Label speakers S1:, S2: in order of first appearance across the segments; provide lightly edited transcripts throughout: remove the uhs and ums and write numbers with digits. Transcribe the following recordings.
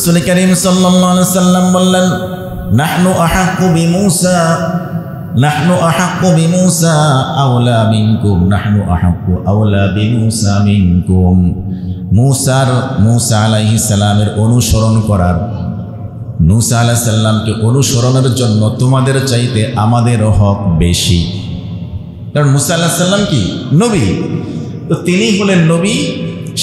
S1: রাসূল কারীম সাল্লাল্লাহু আলাইহি ওয়াসাল্লাম বললেন, নাহনু আহাক্কু বিমূসা আওলা মিনকুম, নাহনু আহাক্কু আওলা বিমূসা মিনকুম। মুসা আলাইহিস সালামের অনুসরণ করার, মুসা আলাইহিস সালামকে অনুসরণের জন্য তোমাদের চাইতে আমাদের হক বেশি। কারণ মুসা আলাইহিস সালাম কি নবী, তো তিনি হলেন নবী,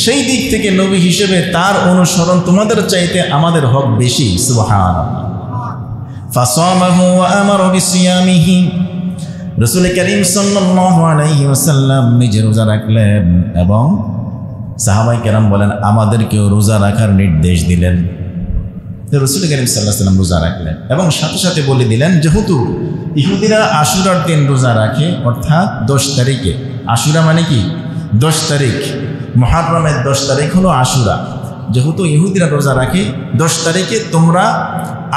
S1: সেই দিক থেকে নবী হিসেবে তার অনুসরণ তোমাদের চাইতে আমাদের হক বেশি। সুবহানাল্লাহ। ফাসামাহু ওয়া আমারা বিসিয়ামিহি, রাসূল কারীম সাল্লাল্লাহু আলাইহি ওয়াসাল্লাম নিজে রোজা রাখলেন এবং সাহাবায়ে কেরাম বলেন আমাদেরকেও রোজা রাখার নির্দেশ দিলেন। রাসূল কারীম সাল্লাল্লাহু আলাইহি ওয়াসাল্লাম রোজা রাখলেন এবং সাথে সাথে বলে দিলেন, যেহেতু ইহুদিরা আশুরার দিন রোজা রাখে, অর্থাৎ 10 তারিখে, আশুরা মানে কি 10 তারিখ, মুহররমের 10 তারিখ হলো আশুরা। যেহেতু ইহুদিরা রোজা রাখে 10 তারিখে, তোমরা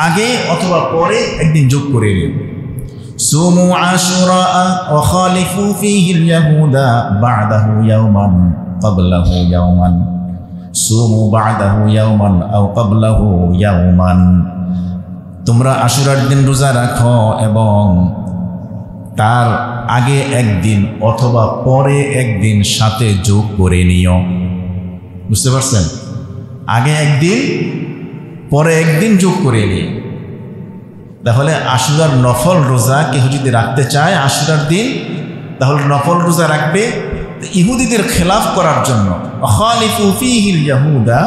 S1: আগে অথবা পরে একদিন যোগ করে নিও। সুমু আশুরা ওয়া খালিফু ফীহিল ইয়াহুদা বা'দাহু ইয়াওমান ক্বাবলাহু ইয়াওমান, সুমু বা'দাহু ইয়াওমান আও ক্বাবলাহু ইয়াওমান। তোমরা আশুরার দিন রোজা রাখো এবং তার আগে একদিন অথবা পরে একদিন সাথে যোগ করে নিও। বুঝতে পারছেন? আগে একদিন পরে একদিন যোগ করে নিও। তাহলে আশুরার নফল রোজা কেউ যদি রাখতে চায় আশুরার দিন, তাহলে নফল রোজা রাখবে ইহুদিদের খেলাফ করার জন্য। খালিফু ফীহিল ইয়াহুদা,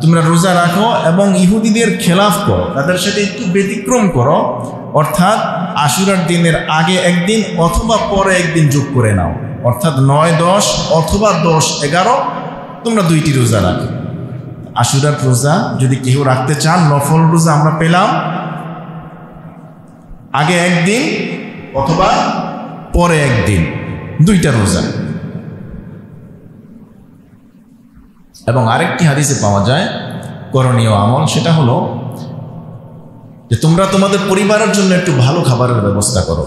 S1: তোমরা রোজা রাখো এবং ইহুদিদের খেলাফ করো, তাদের সাথে একটু ব্যতিক্রম করো, অর্থাৎ আশুরার দিনের আগে একদিন অথবা পরে একদিন যোগ করে নাও, অর্থাৎ 9-10 অথবা 10-11 তোমরা 2টি রোজা রাখো। আশুরার রোজা যদি কেউ রাখতে চান, নফল রোজা আমরা পেলাম আগে একদিন অথবা পরে একদিন, 2টা রোজা। এবং আরেকটি হাদিসে পাওয়া যায় করণীয় আমল, সেটা হলো যে তোমরা তোমাদের পরিবারের জন্য একটু ভালো খাবারের ব্যবস্থা করো।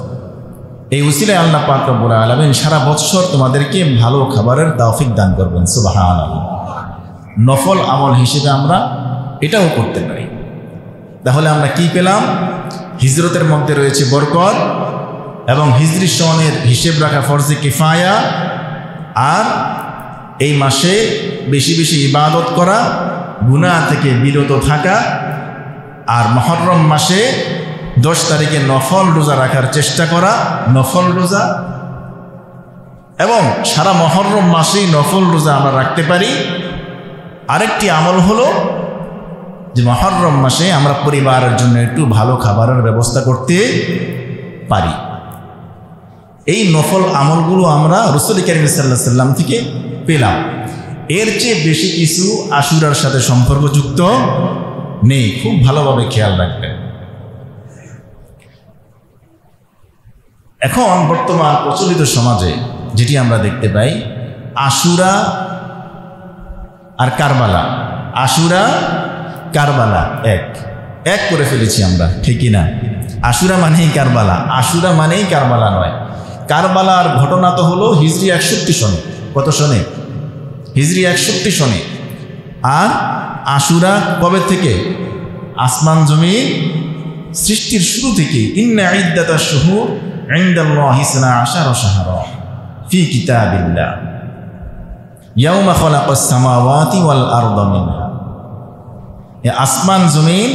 S1: এই উসিলায় আল্লাহ পাক রব্বুল আলামিন সারা বছর তোমাদেরকে ভালো খাবারের তৌফিক দান করবেন। সুবহানাল্লাহ। নফল আমল হিসেবে আমরা এটাও করতে পারি। তাহলে আমরা কি পেলাম? হিজরতের মধ্যে রয়েছে বরকত এবং হিজরি সনের হিসেব রাখা ফরজে কিফায়া, আর এই মাসে বেশি বেশি ইবাদত করা, গুনাহ থেকে বিরত থাকা, আর মুহররম মাসে 10 তারিখে নফল রোজা রাখার চেষ্টা করা, নফল রোজা। এবং সারা মুহররম মাসেই নফল রোজা আমরা রাখতে পারি। আরেকটি আমল হলো যে মুহররম মাসে আমরা পরিবারের জন্য একটু ভালো খাবারের ব্যবস্থা করতে পারি। এই নফল আমলগুলো আমরা রাসূল কারীম সাল্লাল্লাহু আলাইহি ওয়াসাল্লাম থেকে পেলাম। এর চেয়ে বেশি কিছু আশুরার সাথে সম্পর্কযুক্ত নেই, খুব ভালোভাবে খেয়াল রাখবেন। এখন বর্তমান প্রচলিত সমাজে যেটি আমরা দেখতে পাই, আশুরা আর কারবালা, আশুরা কারবালা এক করে ফেলেছি আমরা, ঠিকই না? আশুরা মানেই কারবালা, আশুরা মানেই কারবালা নয়। কারবালার ঘটনা তো হলো হিজরি 61 সনে। কত সনে? হিজরি 61 সনে। আর আশুরা কবে থেকে? আসমান জমিন সৃষ্টির শুরু থেকে। ইন্না ইদ্দাতাশ শুহুর ইনদাল্লাহি 12 শাহরা ফি কিতাবিল্লাহ ইয়াওমা খালাকাস সামাওয়াতি ওয়াল আরদা মিনহা। আসমান জমিন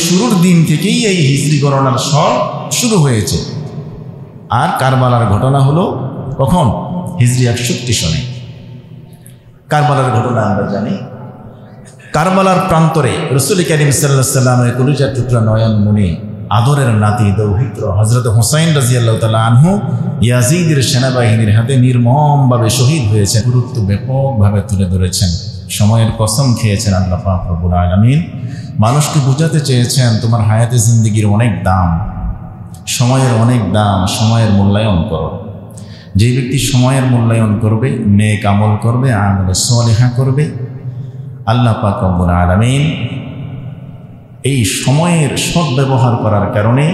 S1: শুরুর দিন থেকেই এই হিজরি গণনার সন শুরু হয়েছে। আর কারবালার ঘটনা হলো কখন? হিজরি 61 সনে। কারবালার ঘটনা আমরা জানি। কারবালার প্রান্তরে রাসূল কারীম সাল্লাল্লাহু আলাইহি ওয়াসাল্লামের কলিজার টুকরা নয়নমণি আদরের নাতি দৌহিত্র হযরত হুসাইন রাদিয়াল্লাহু তাআলা আনহু ইয়াজিদের সেনাবাহিনীর হাতে নির্মমভাবে শহীদ হয়েছে। গুরুত্ব ব্যাপকভাবে তুলে ধরেছেন, সময়ের কসম খেয়েছেন আল্লাহ পাক রব্বুল আলামিন। মানুষকে বোঝাতে চেয়েছেন তোমার হায়াতে জিন্দেগির অনেক দাম, সময়ের অনেক দাম, সময়ের মূল্যায়ন করো। যে ব্যক্তি সময়ের মূল্যায়ন করবে, নেক আমল করবে, আমল সালিহা করবে, আল্লাহ পাক রব্বুল আলামিন এই সময়ের সদ্ব্যবহার করার কারণে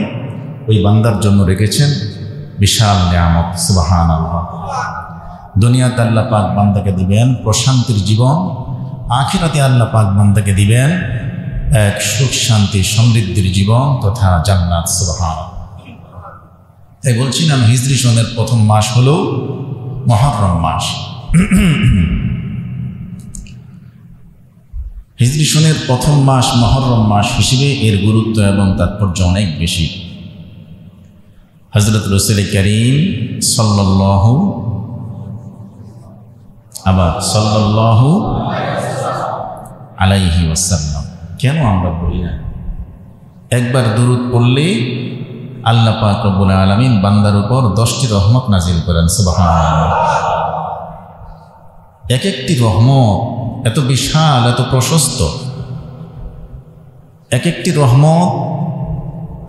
S1: ওই বান্দার জন্য রেখেছেন বিশাল নিয়ামত। সুবহানাল্লাহ। দুনিয়াতে আল্লাহ পাক বান্দাকে দিবেন প্রশান্তির জীবন, আখিরাতে আল্লাহ পাক বান্দাকে দিবেন এক সুখ শান্তি সমৃদ্ধির জীবন তথা জান্নাত। সুবহানাল্লাহ। তাই বলছিলাম হিজরি সনের প্রথম মাস হলো মুহররম মাস। হিজরি সনের প্রথম মাস মুহররম মাস হিসেবে এর গুরুত্ব এবং তাৎপর্য অনেক বেশি। হযরত রাসূল করিম সাল্লাল্লাহু আলাইহি ওয়াসাল্লাম, কেন আমরা বলি না? একবার দুরূদ পড়লে আল্লাহ পাক রব্বুল আলামিন বান্দার উপর 10টি রহমত নাজিল করেন। সুবহানাল্লাহ। এক একটি রহমত এত বিশাল, এত প্রশস্ত, এক একটি রহমত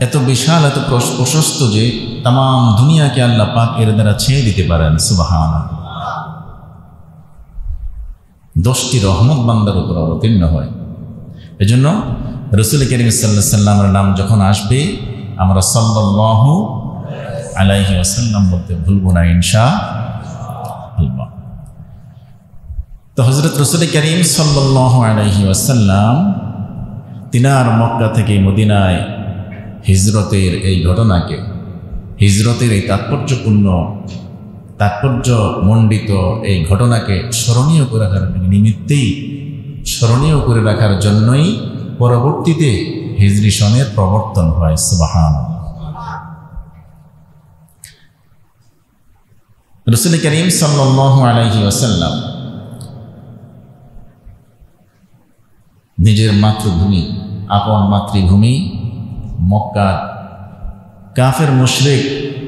S1: এত বিশাল, এত প্রশস্ত যে তাম দুনিয়াকে আল্লাহ পাক এর দ্বারা ছেয়ে দিতে পারেন। সুবহানাল্লাহ। 10টি রহমত বান্দার উপর অবতীর্ণ হয়। এজন্য রাসূল করিম সাল্লাল্লাহু আলাইহি ওয়াসাল্লামের নাম যখন আসবে আমরা সাল্লাল্লাহু আলাইহি ওয়াসাল্লাম বলতে ভুলব না ইনশাআল্লাহ। তো হযরত রাসূল করিম সাল্লাল্লাহু আলাইহি ওয়াসাল্লাম তিনার মক্কা থেকে মদিনায় হিজরতের এই ঘটনাকে, হিজরতের এই তাৎপর্যমণ্ডিত এই ঘটনাকে স্মরণীয় করে রাখার নিমিত্তেই, স্মরণীয় করে রাখার জন্যই পরবর্তীতে হিজরি সনের প্রবর্তন হয়। সুবহানাল্লাহ। রাসূল করিম সাল্লাল্লাহু আলাইহি ওয়াসাল্লাম নিজের মাতৃভূমি, আপন মাতৃভূমি মক্কার কাফের মুশরিক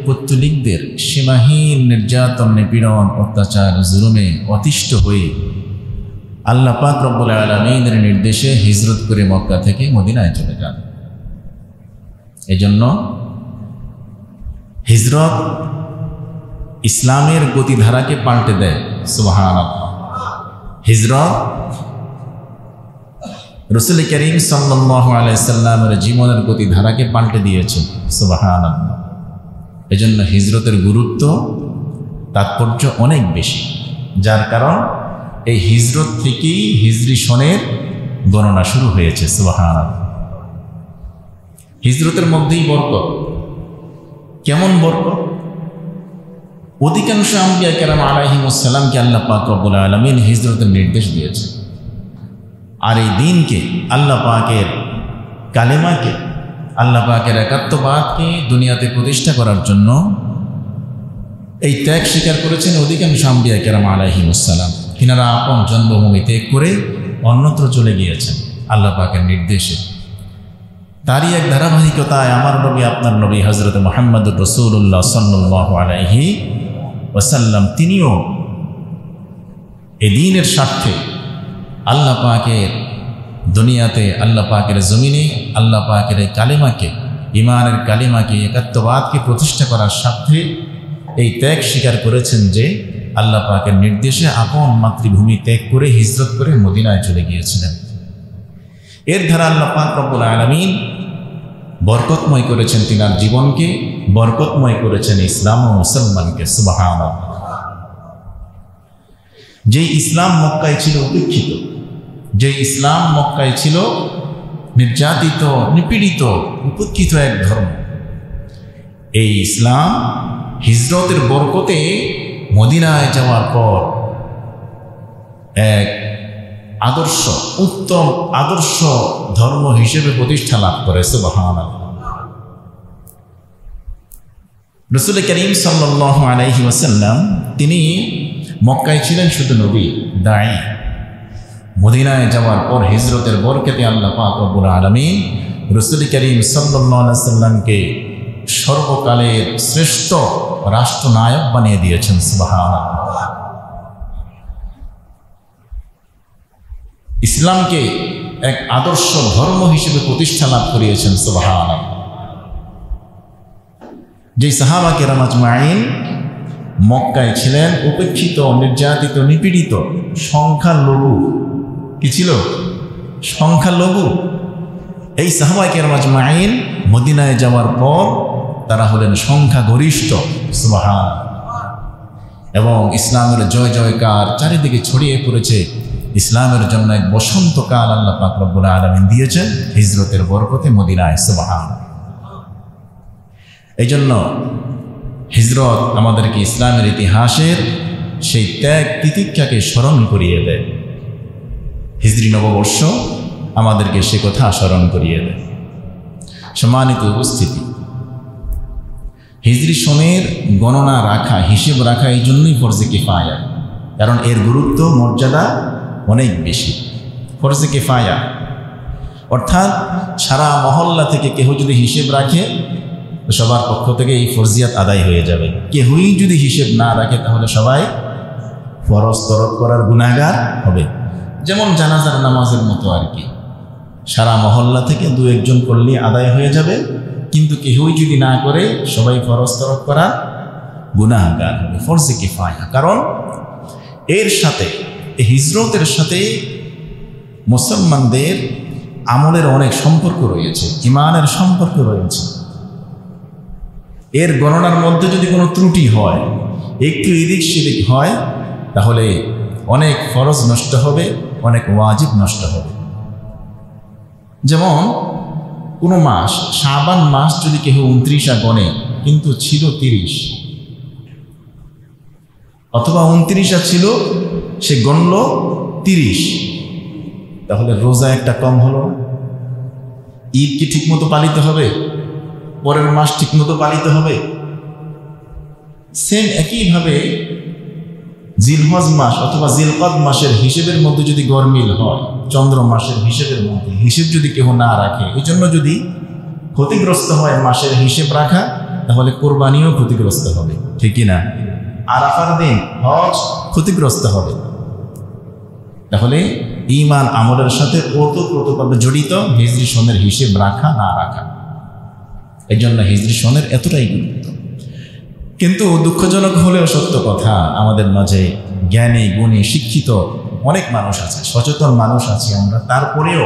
S1: পৌত্তলিকদের সীমাহীন নির্যাতন, নিপীড়ন, অত্যাচার, জুলুমে অতিষ্ঠ হয়ে আল্লাহ পাক রব্বুল আলামিনের নির্দেশে হিজরত করে মক্কা থেকে মদিনায় চলে যান। এজন্য হিজরত ইসলামের গতিধারাকে পাল্টে দেয়। সুবহানাল্লাহ। হিজরত রাসূল করিম সাল্লাল্লাহু আলাইহি সাল্লামের জীবনের গতিধারাকে পাল্টে দিয়েছে। সুবহানাল্লাহ। এজন্য হিজরতের গুরুত্ব, তাৎপর্য অনেক বেশি, যার কারণ এই হিজরত থেকেই হিজরি সনের গণনা শুরু হয়েছে। সুবহানাল্লাহ। হিজরতের মধ্যেই বরকত। কেমন বরকত? অধিকাংশ আম্বিয়া কেরাম আলাইহিমুস সালামকে আল্লাহ পাক রব্বুল আলামিন হিজরতের নির্দেশ দিয়েছে। আর এই দিনকে, আল্লাহ পাকের কালেমাকে, আল্লাহ পাকের একাত্মবাদকে দুনিয়াতে প্রতিষ্ঠা করার জন্য এই ত্যাগ স্বীকার করেছেন অধিকাংশ আম্বিয়া কেরাম আলাইহিমুস সালাম। তিনারা আপন জন্মভূমি ত্যাগ করে অন্যত্র চলে গিয়েছেন আল্লাহ পাকের নির্দেশে। তারই এক ধারাবাহিকতায় আমার নবী, আপনার নবী হযরত মুহাম্মদুর রাসূলুল্লাহ সাল্লাল্লাহু আলাইহি ওয়াসাল্লাম তিনিও এই দ্বীনের স্বার্থে আল্লাহ পাকের দুনিয়াতে, আল্লাহ পাকের জমিনে আল্লাহ পাকের এই কালিমাকে, ইমানের কালিমাকে, একাত্মবাদকে প্রতিষ্ঠা করার স্বার্থে এই ত্যাগ স্বীকার করেছেন যে আল্লাহ পাকের নির্দেশে আপন মাতৃভূমি ত্যাগ করে হিজরত করে মদিনায় চলে গিয়েছিলেন। এর দ্বারা আল্লাহ পাক রব্বুল আলামিন বরকতময় করেছেন তিনার জীবনকে, বরকতময় করেছেন ইসলাম ও মুসলমানকে। সুবহানাল্লাহ। যে ইসলাম মক্কায় ছিল উপেক্ষিত, যে ইসলাম মক্কায় ছিল নির্যাতিত, নিপীড়িত, উপেক্ষিত এক ধর্ম, এই ইসলাম হিজরতের বরকতে মদিনায় যাওয়ার পর এক আদর্শ, উত্তম আদর্শ ধর্ম হিসেবে প্রতিষ্ঠা লাভ করে। সুবহানাল্লাহ। রাসূল করিম সাল্লাল্লাহু আলাইহি ওয়াসাল্লাম তিনি মক্কায় ছিলেন শুধু নবী, দাঈ। মদিনায় যাওয়ার পর হিজরতের বরকতে আল্লাহ পাক রব্বুল আলামিন রাসূল করিম সাল্লাল্লাহু আলাইহি ওয়াসাল্লামকে সর্বকালের শ্রেষ্ঠ রাষ্ট্রনায়ক বানিয়ে দিয়েছেন। সুবহানাল্লাহ। ইসলামকে এক আদর্শ ধর্ম হিসেবে প্রতিষ্ঠা লাভ করিয়েছেন। সুবহানাল্লাহ। যে সাহাবা কেরাম আজমাইন মক্কায় ছিলেন উপেক্ষিত, নির্যাতিত, নিপীড়িত, সংখ্যালঘু, কি ছিল? সংখ্যালঘু। এই সাহাবা কেরাম আজমাইন মদিনায় যাওয়ার পর তারা হলেন সংখ্যাগরিষ্ঠ। সুবহানাল্লাহ। এবং ইসলামের জয় জয়কার চারিদিকে ছড়িয়ে পড়েছে। ইসলামের জন্য এক বসন্তকাল আল্লাহ পাক রব্বুল আলামিন দিয়েছেন হিজরতের বরকতে মদিনায়। সুবহানাল্লাহ। এই জন্য হিজরত আমাদেরকে ইসলামের ইতিহাসের সেই ত্যাগ তিতিক্ষাকে স্মরণ করিয়ে দেয়। হিজরি নববর্ষ আমাদেরকে সে কথা স্মরণ করিয়ে দেয়। সম্মানিত উপস্থিতি, হিজরি সনের গণনা রাখা, হিসেব রাখা এই জন্যই ফরজে কিফায়া, কারণ এর গুরুত্ব মর্যাদা অনেক বেশি। ফরজে কিফায়া অর্থাৎ সারা মহল্লা থেকে কেহ যদি হিসেব রাখে সবার পক্ষ থেকে এই ফরজিয়াত আদায় হয়ে যাবে। কেহই যদি হিসেব না রাখে তাহলে সবাই ফরজ তরক করার গুনাহগার হবে। যেমন জানাজার নামাজের মতো আর কি, সারা মহল্লা থেকে দু একজন করলে আদায় হয়ে যাবে, কিন্তু কেহই যদি না করে সবাই ফরজ তরক করা গুনাহগার হবে। ফরজে কিফায়া, কারণ এর সাথে হিজরতের সাথে মুসলমানদের আমলের অনেক সম্পর্ক রয়েছে, ঈমানের সম্পর্ক রয়েছে। এর গণনার মধ্যে যদি কোনো ত্রুটি হয়, একটু এদিক সেদিক হয়, তাহলে অনেক ফরজ নষ্ট হবে, অনেক ওয়াজিব নষ্ট হবে। যেমন কোনো মাস, শাবান মাস যদি কেউ 29 গণে কিন্তু ছিল 30, অথবা 29 ছিল সে গণল 30, তাহলে রোজা একটা কম হলো। ঈদ কি ঠিকমতো পালিত হবে? পরের মাস ঠিকমতো পালিত হবে? সেম একইভাবে জিলহজ মাস অথবা জিলকদ মাসের হিসেবের মধ্যে যদি গরমিল হয়, চন্দ্র মাসের হিসেবের মধ্যে হিসেব যদি কেউ না রাখে, এই জন্য যদি ক্ষতিগ্রস্ত হয় মাসের হিসেব রাখা, তাহলে কোরবানিও ক্ষতিগ্রস্ত হবে, ঠিক না? আরাফার দিন হজ ক্ষতিগ্রস্ত হবে। তাহলে ঈমান আমলের সাথে ওতপ্রোতভাবে জড়িত হিজরি সনের হিসেব রাখা না রাখা। এই জন্য হিজরি সনের এতটাই গুরুত্ব। কিন্তু দুঃখজনক হলেও সত্য কথা, আমাদের মাঝে জ্ঞানী গুণী শিক্ষিত অনেক মানুষ আছে, সচেতন মানুষ আছে আমরা, তারপরেও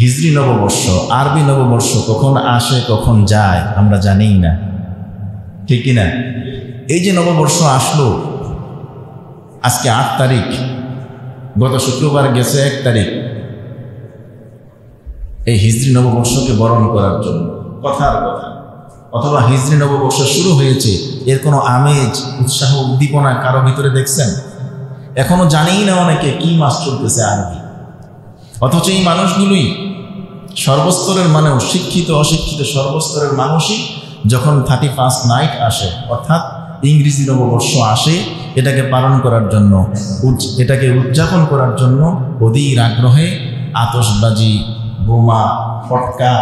S1: হিজরি নববর্ষ, আরবি নববর্ষ কখন আসে কখন যায় আমরা জানিই না, ঠিক কিনা? এই যে নববর্ষ আসলো, আজকে 8 তারিখ, গত শুক্রবার গেছে 1 তারিখ, এই হিজরি নববর্ষকে বরণ করার জন্য কথার কথা, অথবা হিজরি নববর্ষ শুরু হয়েছে, এর কোনো আমেজ উৎসাহ উদ্দীপনা কারো ভিতরে দেখছেন? এখনো জানেই না অনেকে কি মাস চলতেছে আরবি। অথচ এই মানুষগুলোই সর্বস্তরের মানুষ, শিক্ষিত অশিক্ষিত সর্বস্তরের মানুষই যখন 31 নাইট আসে, অর্থাৎ ইংরেজি নববর্ষ আসে, এটাকে পালন করার জন্য, এটাকে উদযাপন করার জন্য অধীর আগ্রহে আতশবাজি, বোমা, ফটকা,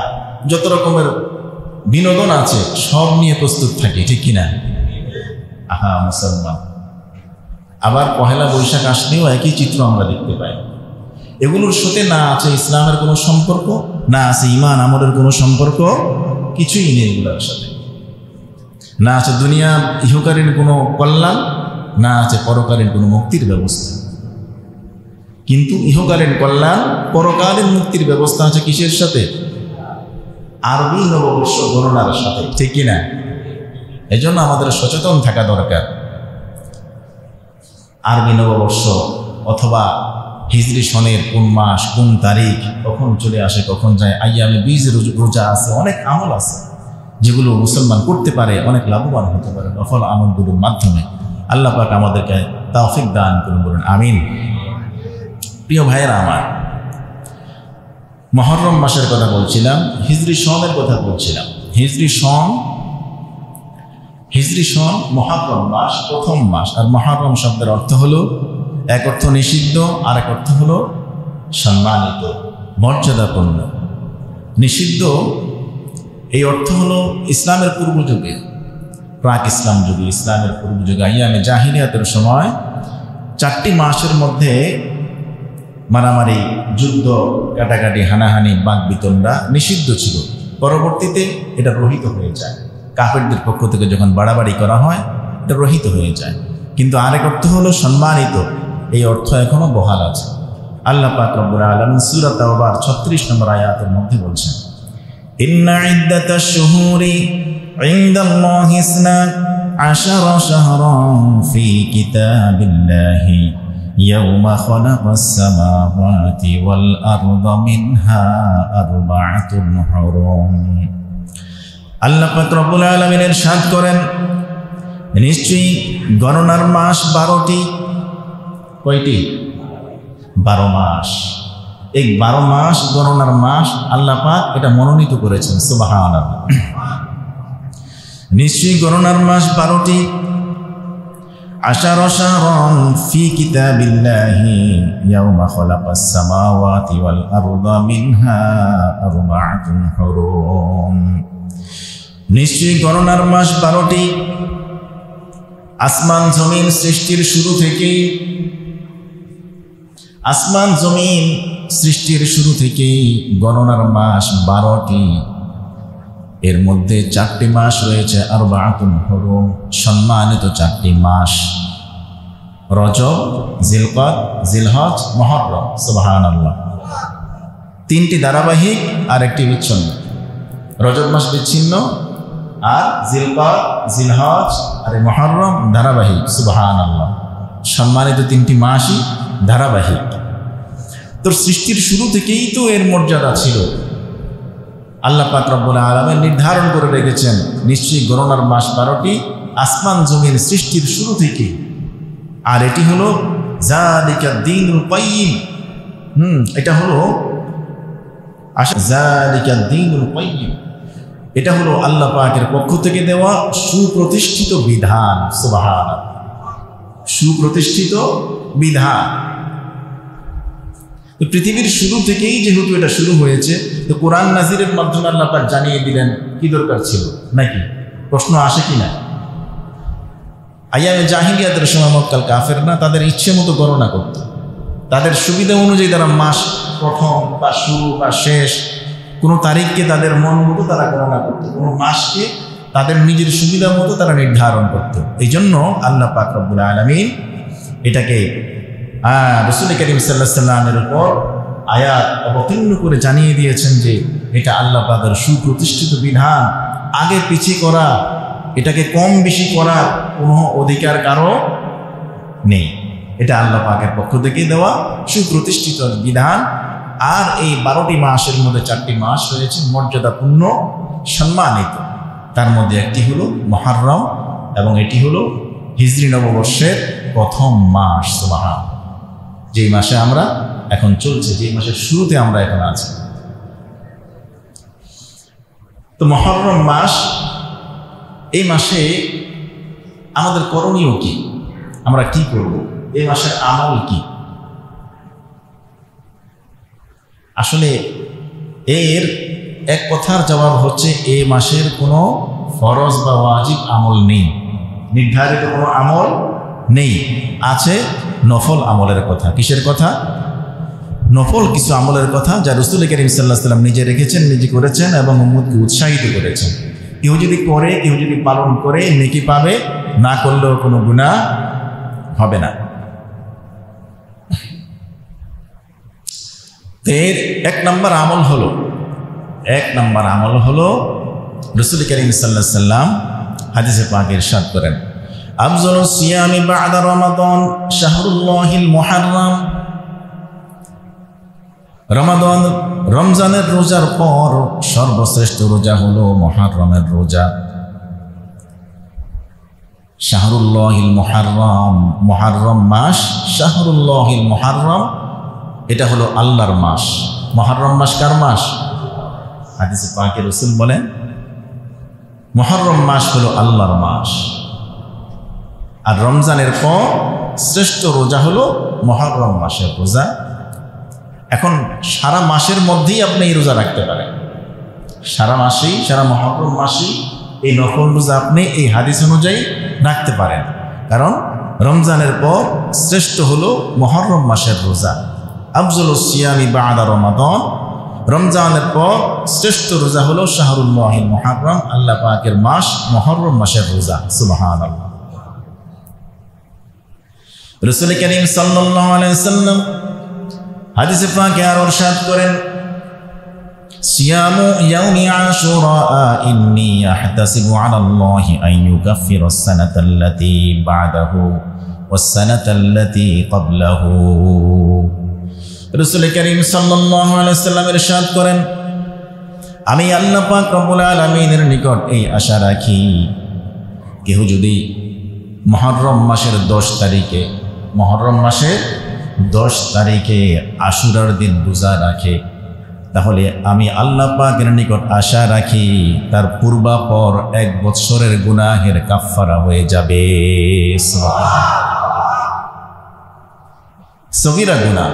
S1: যত রকমের বিনোদন আছে সব নিয়ে প্রস্তুত থাকে, ঠিক কিনা? আহা মুসলমান, আবার পহেলা বৈশাখ আসলেও একই চিত্র আমরা দেখতে পাই। এগুলোর সাথে না আছে ইসলামের কোনো সম্পর্ক, না আছে ঈমান আমলের কোনো সম্পর্ক, কিছুই নেই এগুলোর সাথে। না আছে দুনিয়া ইহকালীন কোনো কল্যাণ, না আছে পরকালীন কোনো মুক্তির ব্যবস্থা। কিন্তু ইহকালীন কল্যাণ, পরকালীন মুক্তির ব্যবস্থা আছে কিসের সাথে? আরবি নববর্ষ গণনার সাথে, ঠিক কিনা? এই জন্য আমাদের সচেতন থাকা দরকার। আরবি নববর্ষ অথবা হিজরি সনের কোন মাস, কোন তারিখ, কখন চলে আসে কখন যায়, আইয়ামে বীজ রোজা আছে, অনেক আমল আছে যেগুলো মুসলমান করতে পারে, অনেক লাভবান হতে পারে নফল আমলগুলোর মাধ্যমে। আল্লাহ পাক আমাদেরকে তৌফিক দান করুন, বলুন আমিন। প্রিয় ভাইয়েরা আমার, মুহররম মাসের কথা বলছিলাম, হিজরি সনের কথা বলছিলাম। হিজরি সন মুহররম মাস, প্রথম মাস। আর মুহররম শব্দের অর্থ হলো, এক অর্থ নিষিদ্ধ, আর এক অর্থ হলো সম্মানিত, মর্যাদাপূর্ণ। নিষিদ্ধ এই অর্থ হলো ইসলামের পূর্বযুগে, প্রাক ইসলাম যুগে, ইসলামের পূর্বযুগে আইয়ামে জাহিলিয়াতের সময় 4টি মাসের মধ্যে মারামারি, যুদ্ধ, কাটাকাটি, হানাহানি, বাকবিতণ্ডা নিষিদ্ধ ছিল। পরবর্তীতে এটা রহিত হয়ে যায়, কাফেরদের পক্ষ থেকে যখন বাড়াবাড়ি করা হয় এটা রহিত হয়ে যায়। কিন্তু আরেক অর্থ হলো সম্মানিত, এই অর্থ এখনো বহাল আছে। আল্লাহ পাক রব্বুল আলামিন সূরা তাওবার 36 নম্বর আয়াতের মধ্যে বলছেন, ইন্না ইদ্দাতাশ শুহুরি ইনদাল্লাহি 12 শাহরান ফি কিতাবিল্লাহি ইয়াউমা খালাকাস সামাওয়াতি ওয়াল আরদা মিনহা আরবাআতুন হুরুম। আল্লাহ পাক রব্বুল আলামিন ইরশাদ করেন, নিশ্চয়ই গণনার মাস 12টি। কয়টি? 12 মাস। এই 12 মাস গণনার মাস আল্লাহ পাক এটা মনোনীত করেছেন। সুবহানাল্লাহ। নিশ্চয়ই গণনার মাস 12টি। আশারা শাহরান ফি কিতাবিল্লাহি ইয়াউমা খালাকাস সামাওয়াতি ওয়াল আরদা মিনহা আরবাআতুন হুরুম। নিশ্চয়ই গণনার মাস 12টি। আসমান জমিন সৃষ্টির শুরু থেকেই, আসমান জমিন সৃষ্টির শুরু থেকেই গণনার মাস 12টি। এর মধ্যে 4টি মাস রয়েছে আরবাআতুন হুরুম, সম্মানিত 4টি মাস। রজব, জিলকদ, জিলহজ, মুহররম। সুবহানাল্লাহ। 3টি ধারাবাহিক আর একটি বিচ্ছিন্ন। রজব মাস বিচ্ছিন্ন, আর জিলকদ, জিলহজ আর মুহররম ধারাবাহিক। সুবহানাল্লাহ। সম্মানিত 3টি মাসই ধারাবাহিক। তোর সৃষ্টির শুরু থেকেই তো এর মর্যাদা ছিল। আল্লাহ পাক রব্বুল আলামিন নির্ধারণ করে রেখেছেন, নিশ্চয়ই গণনার মাস 12টি, আসমান জমিন সৃষ্টির শুরু থেকে। আর এটি হলো যালিকা দ্বীনুল কাইয়্যিম। এটা হলো যালিকা দ্বীনুল কাইয়্যিম, এটা হলো আল্লাহ পাকের পক্ষ থেকে দেওয়া সুপ্রতিষ্ঠিত বিধান। সুবহানাল্লাহ। সুপ্রতিষ্ঠিত বিধান। তো পৃথিবীর শুরু থেকেই যেহেতু এটা শুরু হয়েছে, তো কোরআন নাজিরের মাধ্যমে আল্লাহ পাক জানিয়ে দিলেন, কি দরকার ছিল নাকি? প্রশ্ন আসে কি না? আইয়ামে জাহিলিয়াতের সময় মক্কাল কাফেররা তাদের ইচ্ছে মতো গণনা করত। তাদের সুবিধা অনুযায়ী তারা মাস প্রথম বা শুরু বা শেষ কোনো তারিখকে তাদের মন মতো তারা গণনা করত, কোনো মাসকে তাদের নিজের সুবিধা মতো তারা নির্ধারণ করত। এই জন্য আল্লাহ পাক রব্বুল আলামিন এটাকে রাসূল করিম সাল্লাল্লাহু আলাইহি ওয়াসাল্লামের উপর আয়াত অবতীর্ণ করে জানিয়ে দিয়েছেন যে এটা আল্লাহ পাকের সুপ্রতিষ্ঠিত বিধান। আগে পিছিয়ে করা, এটাকে কম বেশি করার কোনো অধিকার কারো নেই। এটা আল্লাহ পাকের পক্ষ থেকে দেওয়া সুপ্রতিষ্ঠিত বিধান। আর এই 12টি মাসের মধ্যে 4টি মাস রয়েছে মর্যাদাপূর্ণ, সম্মানিত। তার মধ্যে একটি হলো মুহররম, এবং এটি হলো হিজরি নববর্ষের প্রথম মাস। সুবহানাল্লাহ। যেই মাসে আমরা এখন চলছে, যেই মাসের শুরুতে আমরা এখন আছি। তো মুহররম মাস, এই মাসে আমাদের করণীয় কি? আমরা কি করব? এই মাসের আমল কি? আসলে এর এক কথার জবাব হচ্ছে, এই মাসের কোনো ফরজ বা ওয়াজিব আমল নেই, নির্ধারিত কোনো আমল নেই। আছে নফল আমলের কথা। কিসের কথা? নফল কিছু আমলের কথা, যা রাসূল করিম সাল্লাল্লাহু আলাইহি ওয়াসাল্লাম নিজে রেখেছেন, নিজে করেছেন এবং উম্মতকে উৎসাহিত করেছেন। কেউ যদি করে, কেউ যদি পালন করে নেকি পাবে, না করলেও কোনো গুনাহ হবে না। এর এক নম্বর আমল হলো রাসূল করিম সাল্লাল্লাহু আলাইহি ওয়াসাল্লাম হাদিসে পাকে ইরশাদ করেন, আফজালুস সিয়ামি বা'দা রমাদান শাহরুল্লাহিল মুহাররম। রমজানের রোজার পর সর্বশ্রেষ্ঠ রোজা হলো মুহররমের রোজা। শাহরুল্লাহিল মুহাররম, মুহররম মাস, শাহরুল্লাহিল মুহাররম, এটা হলো আল্লাহর মাস। মুহররম মাস কার মাস? হাদিসে পাকে রাসূল বলেন, মুহররম মাস হলো আল্লাহর মাস। আর রমজানের পর শ্রেষ্ঠ রোজা হলো মুহররম মাসের রোজা। এখন সারা মাসের মধ্যেই আপনি এই রোজা রাখতে পারেন। সারা মাসেই, সারা মুহররম মাসেই এই নফল রোজা আপনি এই হাদিস অনুযায়ী রাখতে পারেন। কারণ রমজানের পর শ্রেষ্ঠ হলো মুহররম মাসের রোজা। আফজালুস সিয়ামি বা'দা রমাদান, রমজানের পর শ্রেষ্ঠ রোজা হলো শাহরুল্লাহিল মুহাররম, আল্লাহ পাকের মাস মুহররম মাসের রোজা। সুবহানাল্লাহ। রাসূল করিম সাল্লাল্লাহু আলাইহি ওয়াসাল্লাম হাদিসে পাকে আরো ইরশাদ করেন, সিয়ামু ইয়াউমি আশুরা ইন্নী আহতাসিবু আলাল্লাহি আন ইউকাফিরাস সানাতাল্লাতী বা'দাহু ওয়াস-সানাতাল্লাতী ক্বাবলাহু। রাসূল কারীম সাল্লাল্লাহু আলাইহি ওয়াসাল্লাম ইরশাদ করেন, আমি আল্লাহ পাক রব্বুল আলামিনের নিকট এই আশা রাখি, কেউ যদি মুহররম মাসের 10 তারিখে, মুহররম মাসের 10 তারিখে আশুরার দিন রোজা রাখে, তাহলে আমি আল্লাহ পাকের নিকট আশা রাখি তার পূর্বাপর 1 বৎসরের গুনাহের কাফফারা হয়ে যাবে। সগীরা গুনাহ,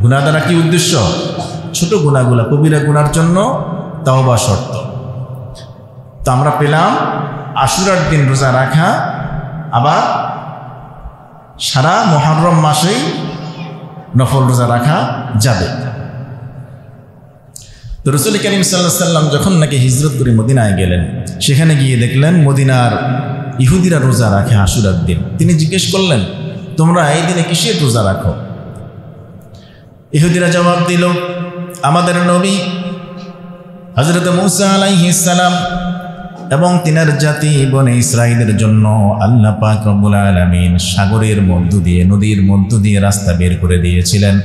S1: গুনাহ দ্বারা কি উদ্দেশ্য? ছোট গুনাহগুলা, কবিরা গুনার জন্য তাওবা শর্ত। তো আমরা পেলাম আশুরার দিন রোজা রাখা, আবার সারা মুহররম মাসেই নফল রোজা রাখা যাবে। তো রাসূল কারীম সাল্লাল্লাহু আলাইহি ওয়াসাল্লাম যখন নাকি হিজরত করে মদিনায় গেলেন, সেখানে গিয়ে দেখলেন মদিনার ইহুদিরা রোজা রাখে আশুরার দিন। তিনি জিজ্ঞেস করলেন, তোমরা এই দিনে কিসের রোজা রাখো? ইহুদিরা জবাব দিল, আমাদের নবী হযরত মূসা আলাইহিস সালাম এবং তিনার জাতি বনে ইসরাঈলের জন্য আল্লাহ পাক রব্বুল আলামিন সাগরের মধ্য দিয়ে, নদীর মধ্য দিয়ে রাস্তা বের করে দিয়েছিলেন,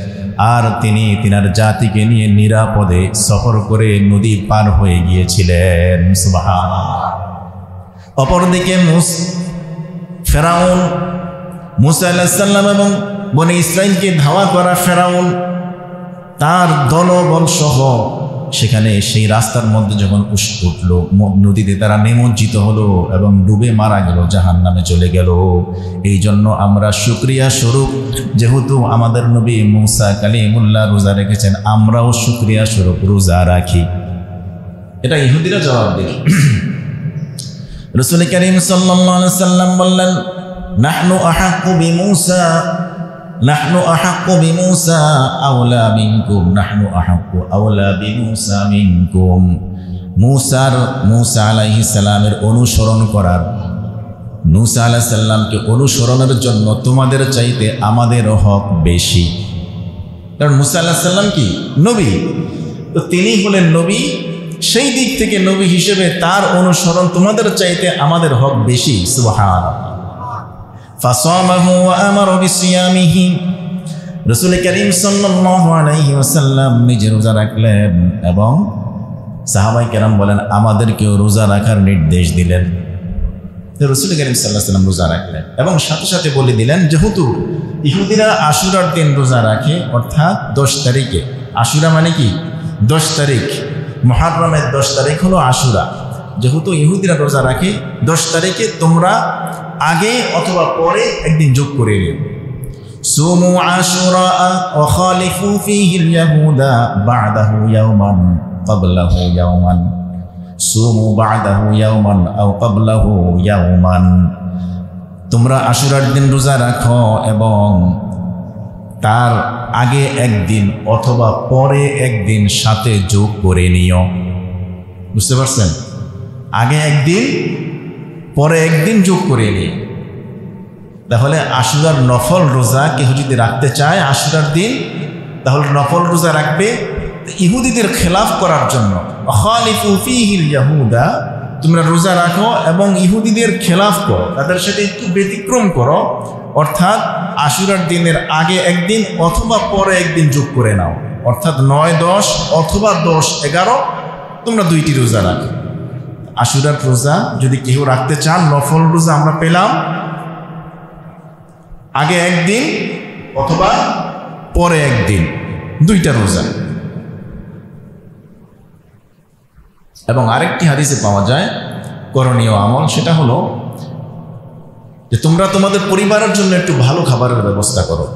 S1: আর তিনি তিনার জাতিকে নিয়ে নিরাপদে সফর করে নদী পার হয়ে গিয়েছিলেন। সুবহানাল্লাহ। অপরদিকে ফেরাউন, মূসা আলাইহিস সালাম এবং বনে ইসরাঈলকে ধাওয়া করা ফেরাউন, তার দলবল সহ সেখানে সেই রাস্তার মধ্যে যখন উঠল, নদীতে তারা নিমজ্জিত হলো এবং ডুবে মারা গেল, জাহান্নামে চলে গেল। এই জন্য আমরা শুকরিয়া স্বরূপ, যেহেতু আমাদের নবী মূসা কালিমুল্লাহ রোজা রেখেছেন, আমরাও শুকরিয়া স্বরূপ রোজা রাখি। এটা ইহুদিরা জবাব দিল। রাসূল কারীম সাল্লাল্লাহু আলাইহি ওয়াসাল্লাম বললেন, নাহনু আহাক্কু বিমূসা, নাহনু আহাক্কু বিমূসা আওলা মিনকুম, নাহনু আহাক্কু আওলা বিমূসা মিনকুম। মূসা আলাইহিস সালামের অনুসরণ করার, মূসা আলাইহিস সালামকে অনুসরণের জন্য তোমাদের চাইতে আমাদের হক বেশি। কারণ মূসা আলাইহিস সালাম কি নবী, তো তিনি হলেন নবী, সেই দিক থেকে নবী হিসেবে তার অনুসরণ তোমাদের চাইতে আমাদের হক বেশি। সুবহানাল্লাহ। ফাসামাহু ওয়া আমারা বিসিয়ামিহি। রাসূল কারীম সাল্লাল্লাহু আলাইহি ওয়াসাল্লাম নিজে রোজা রাখলেন এবং সাহাবায়ে কেরাম বলেন আমাদেরকেও রোজা রাখার নির্দেশ দিলেন। রাসূল কারীম সাল্লাল্লাহু আলাইহি ওয়াসাল্লাম রোজা রাখলেন এবং সাথে সাথে বলে দিলেন, যেহেতু ইহুদিরা আশুরার দিন রোজা রাখে, অর্থাৎ 10 তারিখে, আশুরা মানে কি 10 তারিখ, মুহররমের 10 তারিখ হলো আশুরা। যেহেতু ইহুদিরা রোজা রাখে 10 তারিখে, তোমরা আগে অথবা পরে একদিন যোগ করে নিও। সুমু আশুরা ওয়া খালিফু ফীহিল ইয়াহুদা বা'দাহু ইয়াওমান ক্বাবলাহু ইয়াওমান, সুমু বা'দাহু ইয়াওমান আও ক্বাবলাহু ইয়াওমান। তোমরা আশুরার দিন রোজা রাখো এবং তার আগে একদিন অথবা পরে একদিন সাথে যোগ করে নিও। বুঝতে পারছেন? আগে একদিন পরে একদিন যোগ করে নিয়ে, তাহলে আশুরার নফল রোজা কেউ যদি রাখতে চায় আশুরার দিন, তাহলে নফল রোজা রাখবে ইহুদিদের খেলাফ করার জন্য। খালিফু ফীহিল ইয়াহুদা, তোমরা রোজা রাখো এবং ইহুদিদের খেলাফ করো, তাদের সাথে একটু ব্যতিক্রম করো, অর্থাৎ আশুরার দিনের আগে একদিন অথবা পরে একদিন যোগ করে নাও, অর্থাৎ 9-10 অথবা 10-11 তোমরা 2টি রোজা রাখো। আশুরার রোজা যদি কেউ রাখতে চান, নফল রোজা আমরা পেলাম আগে একদিন অথবা পরে একদিন, 2টা রোজা। এবং আরেকটি হাদিসে পাওয়া যায় করণীয় আমল, সেটা হলো যে তোমরা তোমাদের পরিবারের জন্য একটু ভালো খাবারের ব্যবস্থা করো।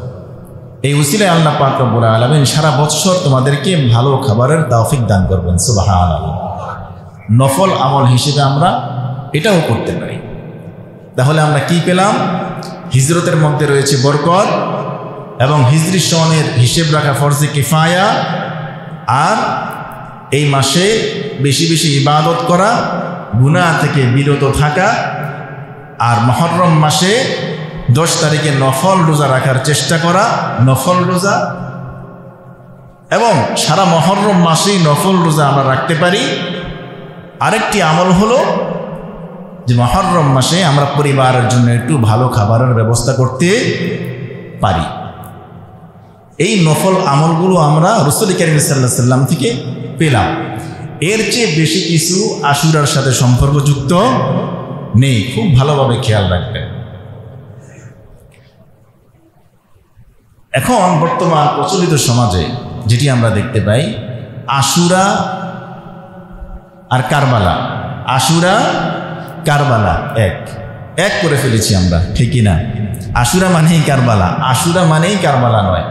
S1: এই উসিলায় আল্লাহ পাক রব্বুল আলামিন সারা বছর তোমাদেরকে ভালো খাবারের তৌফিক দান করবেন। সুবহানাল্লাহ। নফল আমল হিসেবে আমরা এটাও করতে পারি। তাহলে আমরা কি পেলাম? হিজরতের মধ্যে রয়েছে বরকত এবং হিজরি সনের হিসেব রাখা ফরজে কিফায়া, আর এই মাসে বেশি বেশি ইবাদত করা, গুনাহ থেকে বিরত থাকা, আর মুহররম মাসে 10 তারিখে নফল রোজা রাখার চেষ্টা করা, নফল রোজা, এবং সারা মুহররম মাসেই নফল রোজা আমরা রাখতে পারি। আরেকটি আমল হলো যে মুহররম মাসে আমরা পরিবারের জন্য একটু ভালো খাবারের ব্যবস্থা করতে পারি। এই নফল আমলগুলো আমরা রাসূল কারীম সাল্লাল্লাহু আলাইহি ওয়াসাল্লাম থেকে পেলাম। এর চেয়ে বেশি কিছু আশুরার সাথে সম্পর্কযুক্ত নেই, খুব ভালোভাবে খেয়াল রাখবেন। এখন বর্তমান প্রচলিত সমাজে যেটি আমরা দেখতে পাই, আশুরা আর কারবালা, আশুরা কারবালা এক করে ফেলেছি আমরা, ঠিকই না? আশুরা মানেই কারবালা, আশুরা মানেই কারবালা নয়।